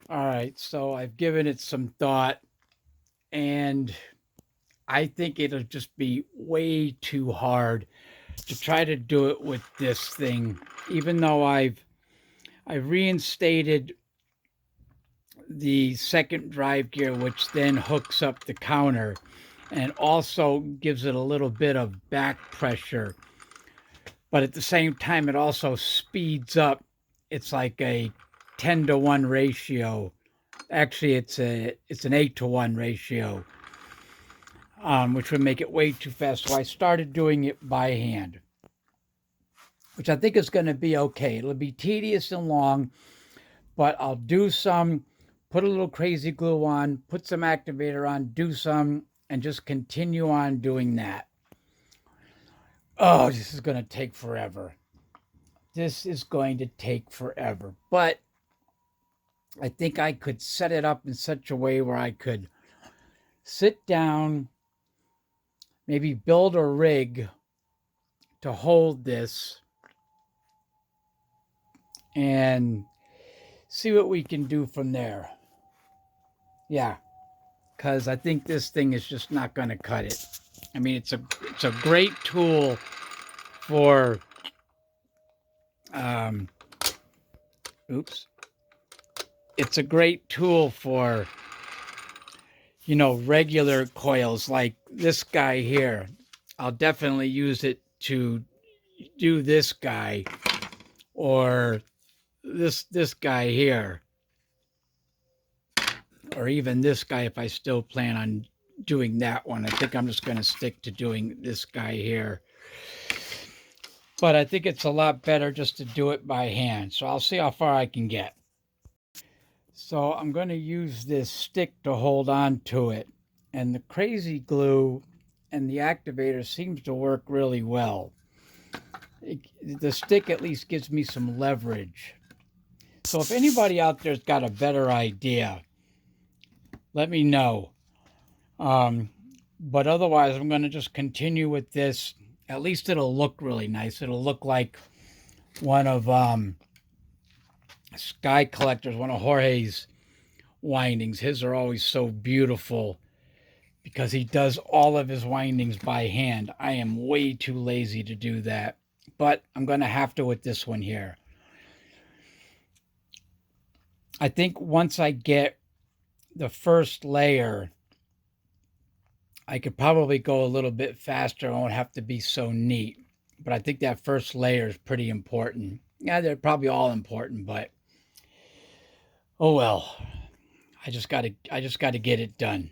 All right, so I've given it some thought, and I think it'll just be way too hard to try to do it with this thing. Even though I've reinstated the second drive gear, which then hooks up the counter and also gives it a little bit of back pressure, but at the same time, it also speeds up. It's like a 10-to-1 ratio. Actually, it's an 8-to-1 ratio, which would make it way too fast. So I started doing it by hand, which I think is going to be okay. It'll be tedious and long, but I'll do some, put a little crazy glue on, put some activator on, do some, and just continue on doing that. Oh, this is going to take forever. This is going to take forever. But I think I could set it up in such a way where I could sit down, maybe build a rig to hold this and see what we can do from there. Yeah, because I think this thing is just not going to cut it. I mean, it's a great tool for um, oops. It's a great tool for regular coils like this guy here. I'll definitely use it to do this guy or this guy here, or even this guy if I still plan on doing that one. I think I'm just going to stick to doing this guy here. But I think it's a lot better just to do it by hand. So I'll see how far I can get. So I'm going to use this stick to hold on to it. And the crazy glue and the activator seems to work really well. The stick at least gives me some leverage. So if anybody out there's got a better idea, let me know. Um, but otherwise, I'm going to just continue with this. At least it'll look really nice. It'll look like one of Sky Collector's, one of Jorge's windings. His are always so beautiful because he does all of his windings by hand. I am way too lazy to do that, but I'm going to have to with this one here. I think once I get the first layer, I could probably go a little bit faster. I won't have to be so neat. But I think that first layer is pretty important. Yeah, they're probably all important, but oh well. I just got to get it done.